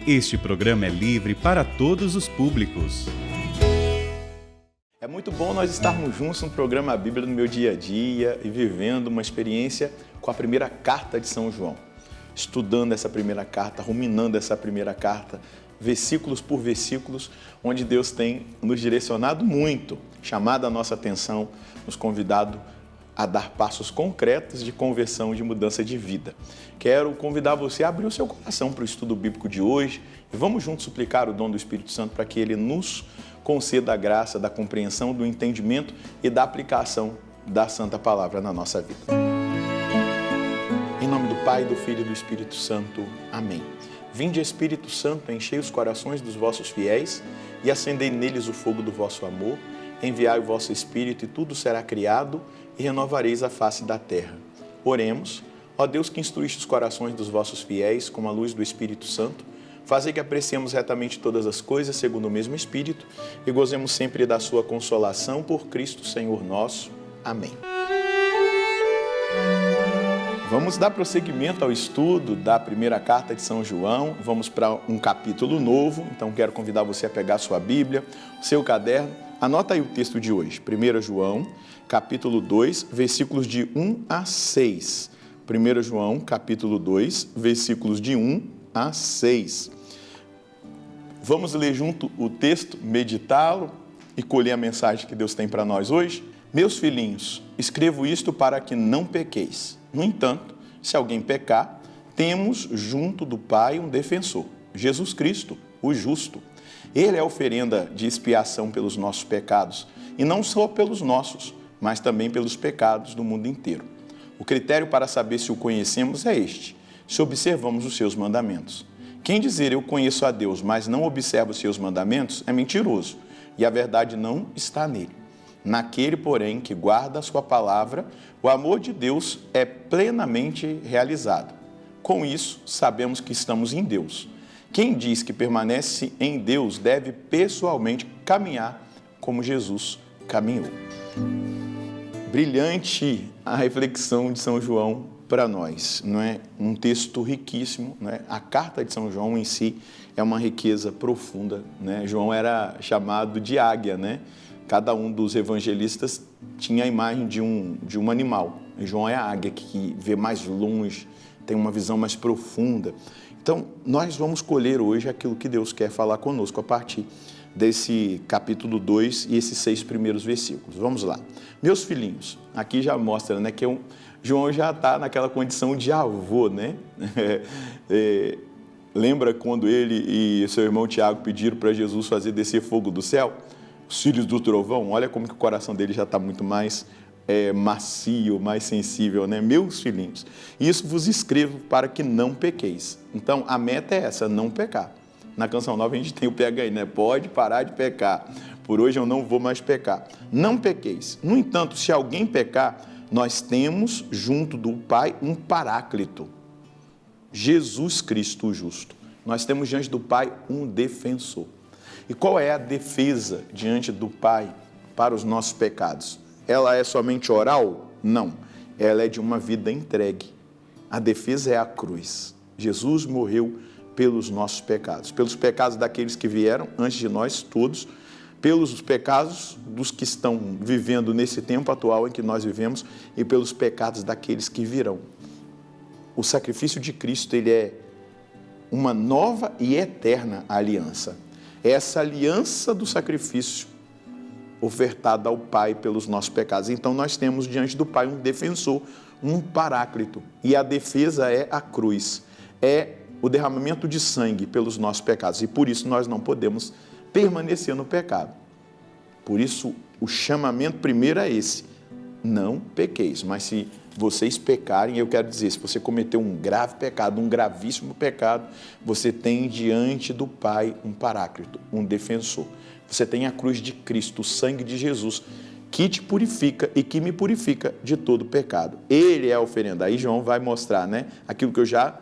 Este programa é livre para todos os públicos. É muito bom nós estarmos juntos no programa Bíblia no meu dia a dia e vivendo uma experiência com a primeira carta de São João. Estudando essa primeira carta, ruminando essa primeira carta, versículos por versículos, onde Deus tem nos direcionado muito, chamado a nossa atenção, nos convidado a dar passos concretos de conversão, de mudança de vida. Quero convidar você a abrir o seu coração para o estudo bíblico de hoje e vamos juntos suplicar o dom do Espírito Santo para que Ele nos conceda a graça da compreensão, do entendimento e da aplicação da Santa Palavra na nossa vida. Em nome do Pai, do Filho e do Espírito Santo. Amém. Vinde, Espírito Santo, enchei os corações dos vossos fiéis e acendei neles o fogo do vosso amor. Enviai o vosso Espírito e tudo será criado e renovareis a face da terra. Oremos. Ó Deus, que instruíste os corações dos vossos fiéis com a luz do Espírito Santo, fazei que apreciemos retamente todas as coisas segundo o mesmo Espírito e gozemos sempre da sua consolação por Cristo Senhor nosso. Amém. Vamos dar prosseguimento ao estudo da primeira carta de São João. Vamos para um capítulo novo, então quero convidar você a pegar a sua Bíblia, o seu caderno. Anota aí o texto de hoje, 1 João, capítulo 2, versículos de 1 a 6. 1 João, capítulo 2, versículos de 1 a 6. Vamos ler junto o texto, meditá-lo e colher a mensagem que Deus tem para nós hoje? Meus filhinhos, escrevo isto para que não pequeis. No entanto, se alguém pecar, temos junto do Pai um defensor, Jesus Cristo, o justo. Ele é a oferenda de expiação pelos nossos pecados, e não só pelos nossos, mas também pelos pecados do mundo inteiro. O critério para saber se o conhecemos é este: se observamos os seus mandamentos. Quem dizer eu conheço a Deus, mas não observa os seus mandamentos, é mentiroso, e a verdade não está nele. Naquele, porém, que guarda a sua palavra, o amor de Deus é plenamente realizado. Com isso, sabemos que estamos em Deus. Quem diz que permanece em Deus deve pessoalmente caminhar como Jesus caminhou. Brilhante a reflexão de São João para nós, não é? Um texto riquíssimo, não é? A carta de São João em si é uma riqueza profunda, né? João era chamado de águia, né? Cada um dos evangelistas tinha a imagem de um animal. João é a águia que vê mais longe, tem uma visão mais profunda. Então, nós vamos colher hoje aquilo que Deus quer falar conosco a partir desse capítulo 2 e esses 6 primeiros versículos. Vamos lá. Meus filhinhos, aqui já mostra, né, que João já está naquela condição de avô, né? Lembra quando ele e seu irmão Tiago pediram para Jesus fazer descer fogo do céu? Os filhos do trovão, olha como que o coração dele já está muito mais macio, mais sensível, né? Meus filhinhos, isso vos escrevo para que não pequeis. Então, a meta é essa, não pecar. Na Canção Nova a gente tem o pega aí, né? Pode parar de pecar. Por hoje eu não vou mais pecar. Não pequeis. No entanto, se alguém pecar, nós temos junto do Pai um paráclito. Jesus Cristo o justo. Nós temos diante do Pai um defensor. E qual é a defesa diante do Pai para os nossos pecados? Ela é somente oral? Não. Ela é de uma vida entregue. A defesa é a cruz. Jesus morreu pelos nossos pecados. Pelos pecados daqueles que vieram antes de nós, todos. Pelos pecados dos que estão vivendo nesse tempo atual em que nós vivemos e pelos pecados daqueles que virão. O sacrifício de Cristo, ele é uma nova e eterna aliança. Essa aliança do sacrifício ofertada ao Pai pelos nossos pecados. Então, nós temos diante do Pai um defensor, um paráclito. E a defesa é a cruz, é o derramamento de sangue pelos nossos pecados. E por isso nós não podemos permanecer no pecado. Por isso, o chamamento primeiro é esse: não pequeis. Mas se vocês pecarem, eu quero dizer, se você cometeu um grave pecado, um gravíssimo pecado, você tem diante do Pai um paráclito, um defensor. Você tem a cruz de Cristo, o sangue de Jesus, que te purifica e que me purifica de todo pecado. Ele é a oferenda. Aí João vai mostrar, né, aquilo que eu já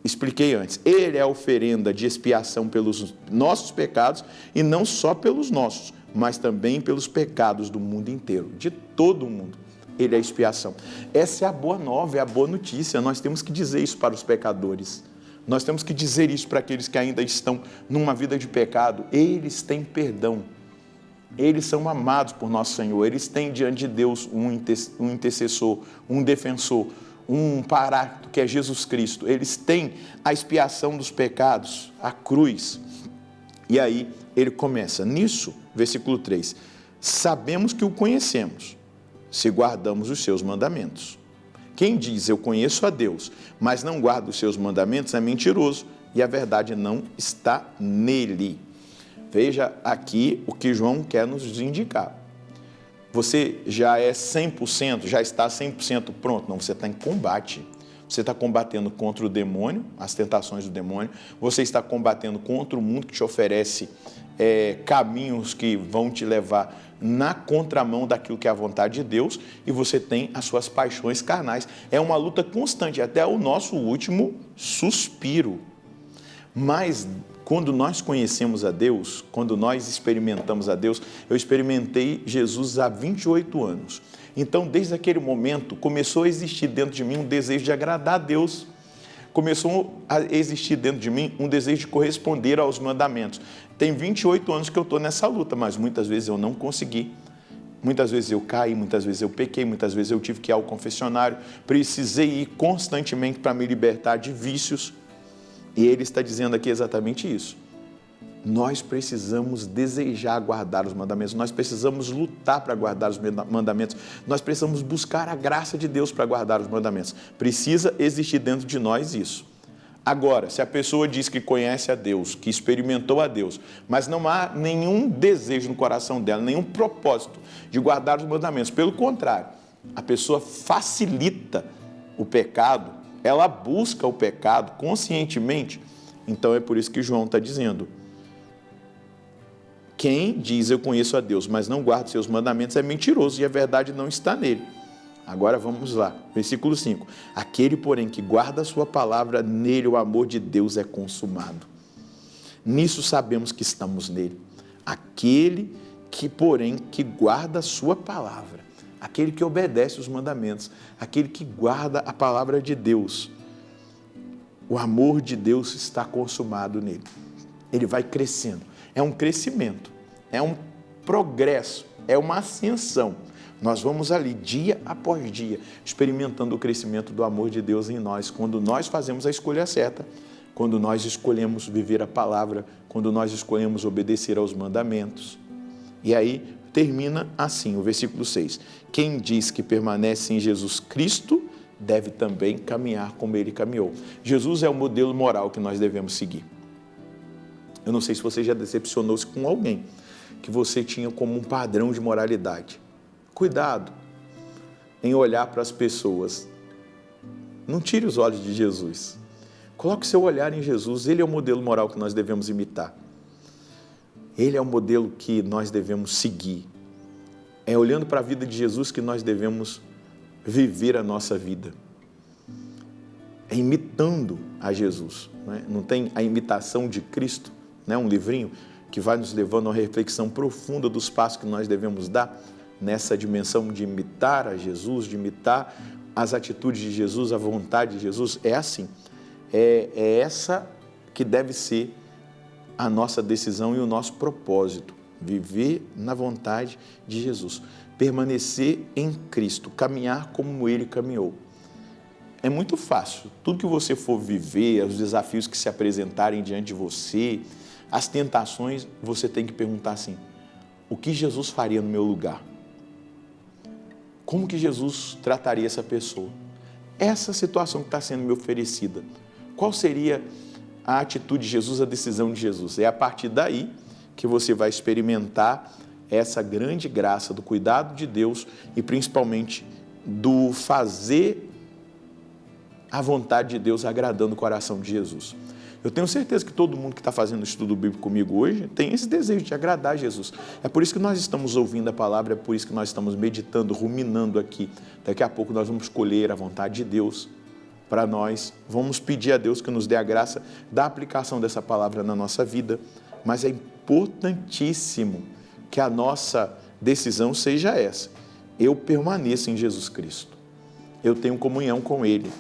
expliquei antes. Ele é a oferenda de expiação pelos nossos pecados, e não só pelos nossos, mas também pelos pecados do mundo inteiro, de todo o mundo. ele é a expiação. Essa é a boa nova, é a boa notícia. Nós temos que dizer isso para os pecadores. Nós temos que dizer isso para aqueles que ainda estão numa vida de pecado. Eles têm perdão. Eles são amados por nosso Senhor. Eles têm diante de Deus um intercessor, um defensor, um paráclito, que é Jesus Cristo. Eles têm a expiação dos pecados, a cruz. E aí ele começa nisso, versículo 3. Sabemos que o conhecemos, se guardamos os seus mandamentos. Quem diz eu conheço a Deus, mas não guarda os seus mandamentos, é mentiroso e a verdade não está nele. Veja aqui o que João quer nos indicar. Você já é 100%, já está 100% pronto? Não, você está em combate. Você está combatendo contra o demônio, as tentações do demônio. Você está combatendo contra o mundo que te oferece caminhos que vão te levar na contramão daquilo que é a vontade de Deus, e você tem as suas paixões carnais. É uma luta constante, até o nosso último suspiro. Mas quando nós conhecemos a Deus, quando nós experimentamos a Deus, eu experimentei Jesus há 28 anos. Então, desde aquele momento, começou a existir dentro de mim um desejo de agradar a Deus. Começou a existir dentro de mim um desejo de corresponder aos mandamentos. Tem 28 anos que eu estou nessa luta, mas muitas vezes eu não consegui. Muitas vezes eu caí, muitas vezes eu pequei, muitas vezes eu tive que ir ao confessionário. Precisei ir constantemente para me libertar de vícios. E ele está dizendo aqui exatamente isso. Nós precisamos desejar guardar os mandamentos, nós precisamos lutar para guardar os mandamentos, nós precisamos buscar a graça de Deus para guardar os mandamentos. Precisa existir dentro de nós isso. Agora, se a pessoa diz que conhece a Deus, que experimentou a Deus, mas não há nenhum desejo no coração dela, nenhum propósito de guardar os mandamentos, pelo contrário, a pessoa facilita o pecado, ela busca o pecado conscientemente, então é por isso que João está dizendo: quem diz eu conheço a Deus, mas não guarda seus mandamentos é mentiroso e a verdade não está nele. Agora vamos lá, versículo 5. Aquele, porém, que guarda a sua palavra, nele o amor de Deus é consumado. Nisso sabemos que estamos nele. Aquele que, porém, que guarda a sua palavra, aquele que obedece os mandamentos, aquele que guarda a palavra de Deus, o amor de Deus está consumado nele. Ele vai crescendo. É um crescimento, é um progresso, é uma ascensão. Nós vamos ali, dia após dia, experimentando o crescimento do amor de Deus em nós, quando nós fazemos a escolha certa, quando nós escolhemos viver a palavra, quando nós escolhemos obedecer aos mandamentos. E aí termina assim, o versículo 6. Quem diz que permanece em Jesus Cristo, deve também caminhar como ele caminhou. Jesus é o modelo moral que nós devemos seguir. Eu não sei se você já decepcionou-se com alguém que você tinha como um padrão de moralidade. Cuidado em olhar para as pessoas. Não tire os olhos de Jesus. Coloque seu olhar em Jesus. Ele é o modelo moral que nós devemos imitar. Ele é o modelo que nós devemos seguir. É olhando para a vida de Jesus que nós devemos viver a nossa vida. É imitando a Jesus. Não tem a imitação de Cristo, um livrinho que vai nos levando a uma reflexão profunda dos passos que nós devemos dar nessa dimensão de imitar a Jesus, de imitar as atitudes de Jesus, a vontade de Jesus. É assim, é essa que deve ser a nossa decisão e o nosso propósito, viver na vontade de Jesus, permanecer em Cristo, caminhar como Ele caminhou. É muito fácil, tudo que você for viver, os desafios que se apresentarem diante de você, as tentações, você tem que perguntar assim: o que Jesus faria no meu lugar? Como que Jesus trataria essa pessoa? Essa situação que está sendo me oferecida, qual seria a atitude de Jesus, a decisão de Jesus? É a partir daí que você vai experimentar essa grande graça do cuidado de Deus e principalmente do fazer a vontade de Deus agradando o coração de Jesus. Eu tenho certeza que todo mundo que está fazendo o estudo bíblico comigo hoje tem esse desejo de agradar a Jesus. É por isso que nós estamos ouvindo a palavra, é por isso que nós estamos meditando, ruminando aqui. Daqui a pouco nós vamos escolher a vontade de Deus para nós. Vamos pedir a Deus que nos dê a graça da aplicação dessa palavra na nossa vida. Mas é importantíssimo que a nossa decisão seja essa, eu permaneço em Jesus Cristo. Eu tenho comunhão com Ele.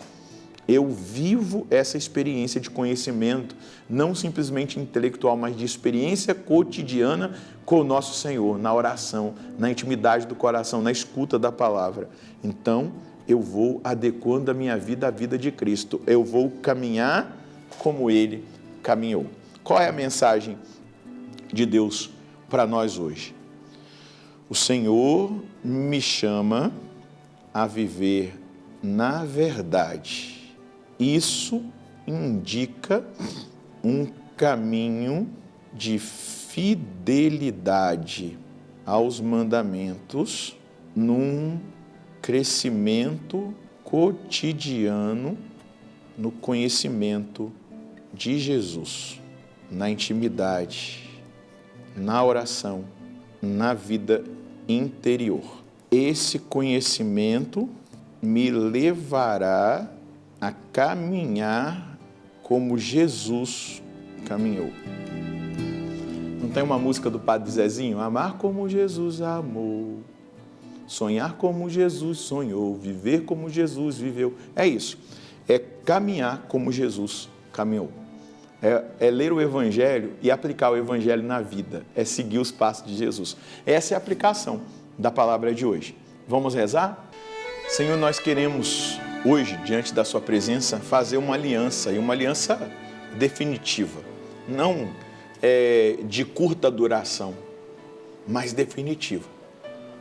Eu vivo essa experiência de conhecimento, não simplesmente intelectual, mas de experiência cotidiana com o nosso Senhor, na oração, na intimidade do coração, na escuta da palavra. Então, eu vou adequando a minha vida à vida de Cristo. Eu vou caminhar como Ele caminhou. Qual é a mensagem de Deus para nós hoje? O Senhor me chama a viver na verdade. Isso indica um caminho de fidelidade aos mandamentos, num crescimento cotidiano no conhecimento de Jesus, na intimidade, na oração, na vida interior. Esse conhecimento me levará a caminhar como Jesus caminhou. Não tem uma música do Padre Zezinho? Amar como Jesus amou, sonhar como Jesus sonhou, viver como Jesus viveu. É isso, é caminhar como Jesus caminhou. É ler o Evangelho e aplicar o Evangelho na vida, é seguir os passos de Jesus. Essa é a aplicação da palavra de hoje. Vamos rezar? Senhor, nós queremos hoje, diante da sua presença, fazer uma aliança, e uma aliança definitiva, não de curta duração, mas definitiva.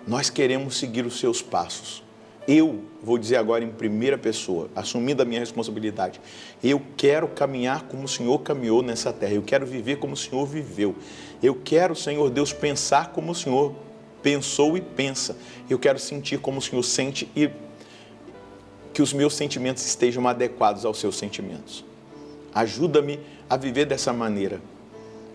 Nós queremos seguir os seus passos. Eu vou dizer agora em primeira pessoa, assumindo a minha responsabilidade, eu quero caminhar como o Senhor caminhou nessa terra, eu quero viver como o Senhor viveu, eu quero, Senhor Deus, pensar como o Senhor pensou e pensa, eu quero sentir como o Senhor sente e que os meus sentimentos estejam adequados aos seus sentimentos. Ajuda-me a viver dessa maneira.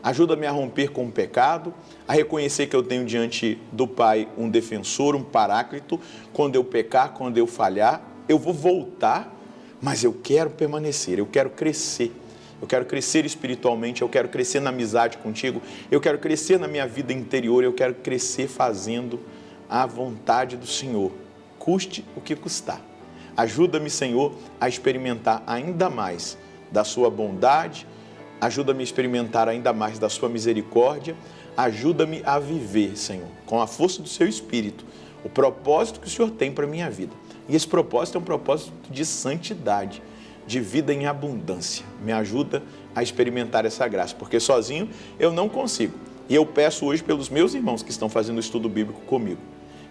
Ajuda-me a romper com o pecado, a reconhecer que eu tenho diante do Pai um defensor, um paráclito. Quando eu pecar, quando eu falhar, eu vou voltar, mas eu quero permanecer, eu quero crescer. Eu quero crescer espiritualmente, eu quero crescer na amizade contigo, eu quero crescer na minha vida interior, eu quero crescer fazendo a vontade do Senhor, custe o que custar. Ajuda-me, Senhor, a experimentar ainda mais da sua bondade, ajuda-me a experimentar ainda mais da sua misericórdia, ajuda-me a viver, Senhor, com a força do seu Espírito, o propósito que o Senhor tem para a minha vida. E esse propósito é um propósito de santidade, de vida em abundância. Me ajuda a experimentar essa graça, porque sozinho eu não consigo. E eu peço hoje pelos meus irmãos que estão fazendo o estudo bíblico comigo,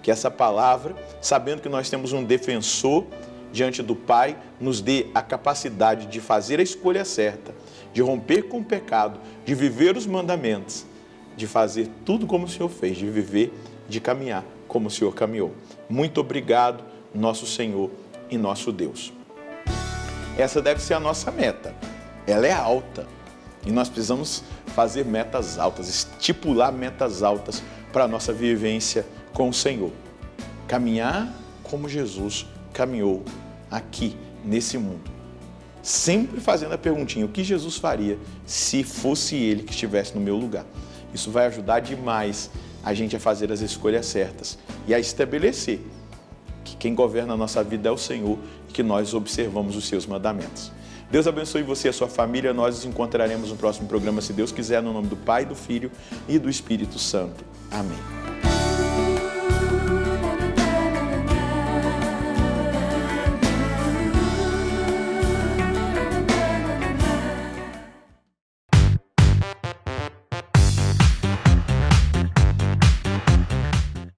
que essa palavra, sabendo que nós temos um defensor diante do Pai, nos dê a capacidade de fazer a escolha certa, de romper com o pecado, de viver os mandamentos, de fazer tudo como o Senhor fez, de viver, de caminhar como o Senhor caminhou. Muito obrigado, nosso Senhor e nosso Deus. Essa deve ser a nossa meta. Ela é alta e nós precisamos fazer metas altas, estipular metas altas para a nossa vivência com o Senhor. Caminhar como Jesus caminhou aqui, nesse mundo. Sempre fazendo a perguntinha, o que Jesus faria se fosse Ele que estivesse no meu lugar? Isso vai ajudar demais a gente a fazer as escolhas certas e a estabelecer que quem governa a nossa vida é o Senhor e que nós observamos os seus mandamentos. Deus abençoe você e a sua família. Nós nos encontraremos no próximo programa, se Deus quiser, no nome do Pai, do Filho e do Espírito Santo. Amém.